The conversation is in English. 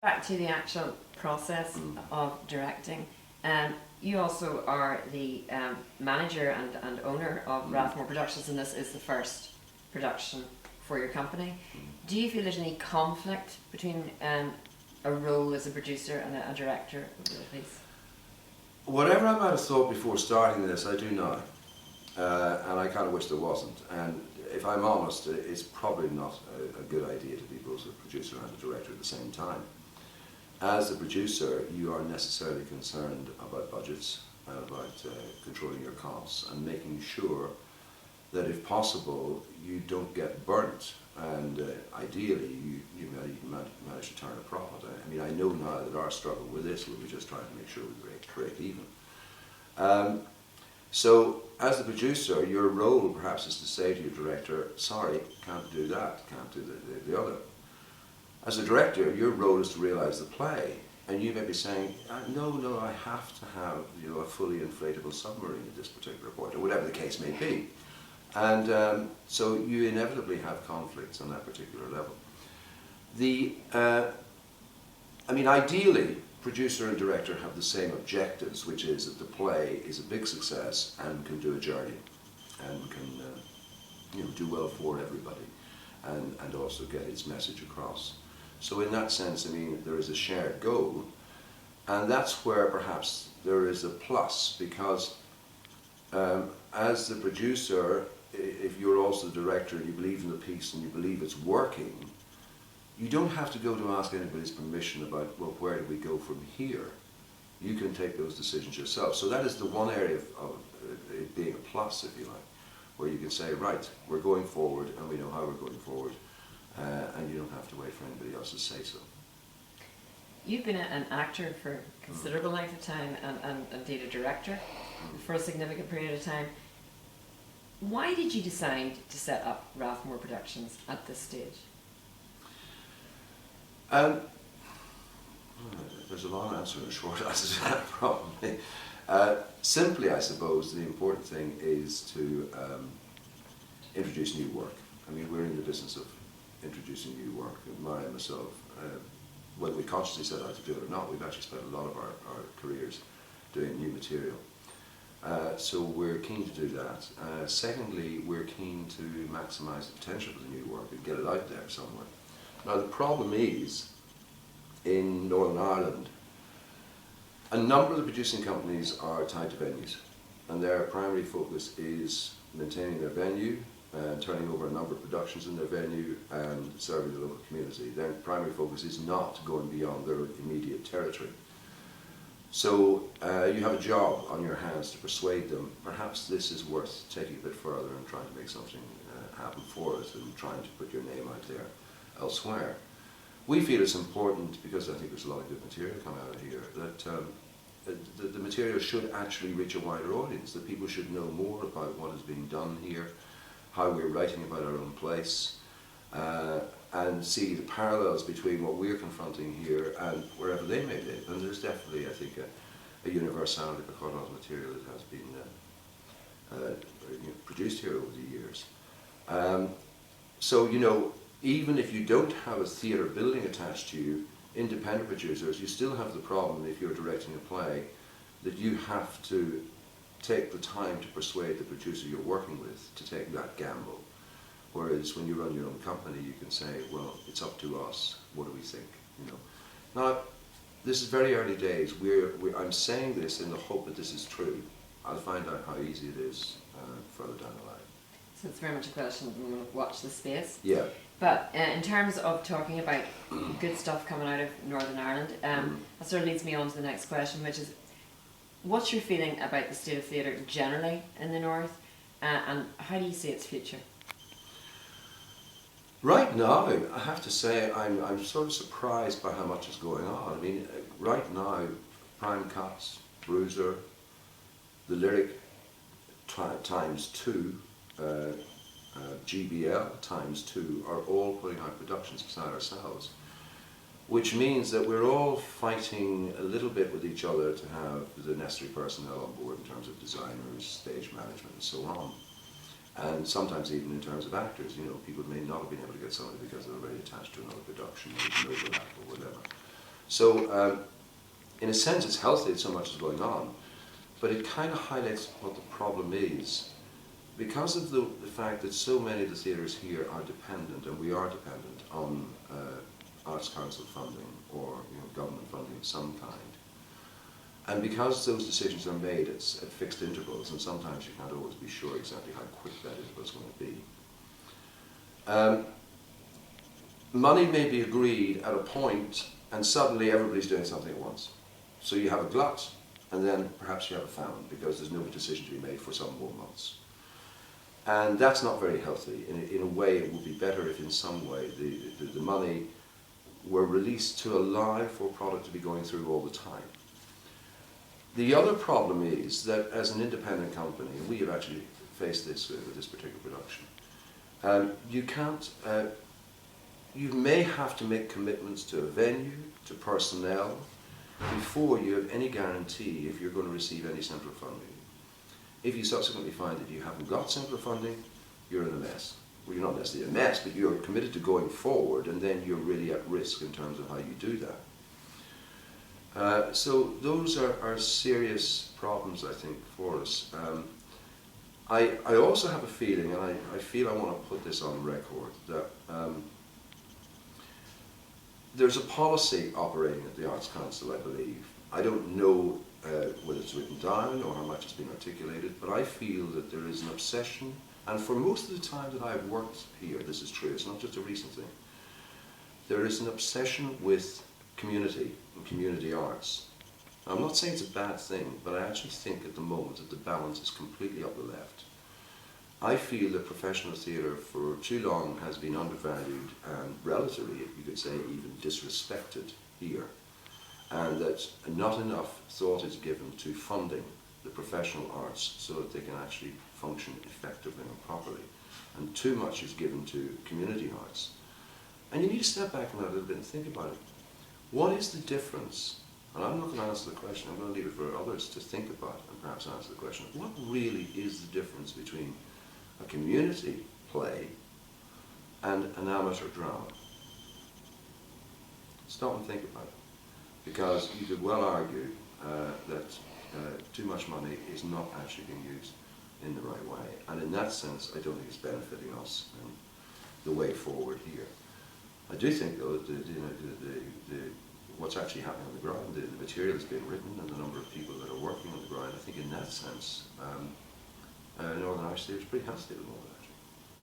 Back to the actual process of directing. You also are the manager and owner of Rathmore Productions, and this is the first production for your company. Do you feel there's any conflict between a role as a producer and a director of the piece? Whatever I might have thought before starting this, I do now. And I kind of wish there wasn't. And if I'm honest, it's probably not a good idea to be both a producer and a director at the same time. As a producer, you are necessarily concerned about budgets and about controlling your costs and making sure that if possible you don't get burnt, and ideally you manage to turn a profit. I mean, I know now that our struggle with this will be just trying to make sure we break even. So as the producer, your role perhaps is to say to your director, sorry, can't do that, can't do the other. As a director, your role is to realise the play, and you may be saying, no, I have to have a fully inflatable submarine at this particular point, or whatever the case may be. And so you inevitably have conflicts on that particular level. I mean, ideally, producer and director have the same objectives, which is that the play is a big success and can do a journey, and can do well for everybody, and also get its message across. So in that sense, I mean, there is a shared goal, and that's where perhaps there is a plus, because as the producer, if you're also the director and you believe in the piece and you believe it's working, you don't have to go to ask anybody's permission about, well, where do we go from here? You can take those decisions yourself. So that is the one area of it being a plus, if you like, where you can say, right, we're going forward and we know how we're going forward, and you don't have to wait for anybody else to say so. You've been an actor for a considerable length of time, and indeed a director for a significant period of time. Why did you decide to set up Rathmore Productions at this stage? There's a long answer and a short answer to that, probably. Simply, I suppose, the important thing is to introduce new work. I mean, we're in the business of introducing new work. Mary and myself, whether we consciously set out to do it or not, we've actually spent a lot of our careers doing new material. So we're keen to do that. Secondly, we're keen to maximise the potential of the new work and get it out there somewhere. Now the problem is, in Northern Ireland, a number of the producing companies are tied to venues, and their primary focus is maintaining their venue and turning over a number of productions in their venue and serving the local community. Their primary focus is not going beyond their immediate territory. So you have a job on your hands to persuade them, perhaps this is worth taking a bit further and trying to make something happen for it, and trying to put your name out there elsewhere. We feel it's important, because I think there's a lot of good material coming out of here, that the material should actually reach a wider audience, that people should know more about what is being done here, how we're writing about our own place, and see the parallels between what we're confronting here and wherever they may live. And there's definitely, I think, a universality for quite a lot of material that has been produced here over the years. So, even if you don't have a theatre building attached to you, independent producers, you still have the problem, if you're directing a play, that you have to take the time to persuade the producer you're working with to take that gamble. Whereas when you run your own company, you can say, well, it's up to us, what do we think? Now, this is very early days. I'm saying this in the hope that this is true. I'll find out how easy it is further down the line. So it's very much a question of watch the space. Yeah. But in terms of talking about good stuff coming out of Northern Ireland, that sort of leads me on to the next question, which is, what's your feeling about the state of theatre generally in the North, and how do you see its future? Right now, I have to say, I'm sort of surprised by how much is going on. I mean, right now, Prime Cuts, Bruiser, The Lyric times 2, GBL times 2 are all putting out productions beside ourselves, which means that we're all fighting a little bit with each other to have the necessary personnel on board in terms of designers, stage management and so on. And sometimes even in terms of actors, people may not have been able to get somebody because they're already attached to another production, or an overlap or whatever. So in a sense it's healthy that so much is going on, but it kind of highlights what the problem is. Because of the fact that so many of the theatres here are dependent, and we are dependent on Arts Council funding or government funding of some kind, and because those decisions are made at fixed intervals, and sometimes you can't always be sure exactly how quick that interval is going to be, money may be agreed at a point, and suddenly everybody's doing something at once. So you have a glut, and then perhaps you have a famine, because there's no decision to be made for some more months. And that's not very healthy. In a way, it would be better if in some way the money were released to allow for product to be going through all the time. The other problem is that as an independent company, and we have actually faced this with this particular production, you may have to make commitments to a venue, to personnel, before you have any guarantee if you're going to receive any central funding. If you subsequently find that you haven't got central funding, you're in a mess. Well, you're not necessarily a mess, but you're committed to going forward, and then you're really at risk in terms of how you do that. So those are serious problems, I think, for us. I also have a feeling, and I feel I want to put this on record, that there's a policy operating at the Arts Council, I believe. I don't know whether it's written down or how much it's been articulated, but I feel that there is an obsession, and for most of the time that I've worked here, this is true, it's not just a recent thing, there is an obsession with community and community arts. I'm not saying it's a bad thing, but I actually think at the moment that the balance is completely up the left. I feel that professional theatre for too long has been undervalued and relatively, you could say, even disrespected here, and that not enough thought is given to funding the professional arts so that they can actually function effectively and properly, and too much is given to community arts. And you need to step back from that a little bit and think about it. What is the difference? And I'm not going to answer the question, I'm going to leave it for others to think about and perhaps answer the question. What really is the difference between a community play and an amateur drama? Stop and think about it. Because you could well argue that too much money is not actually being used in the right way. And in that sense, I don't think it's benefiting us and the way forward here. I do think, though, that what's actually happening on the ground, the material that's being written and the number of people that are working on the ground, I think in that sense, Northern Irish Theatre is pretty healthy at the moment.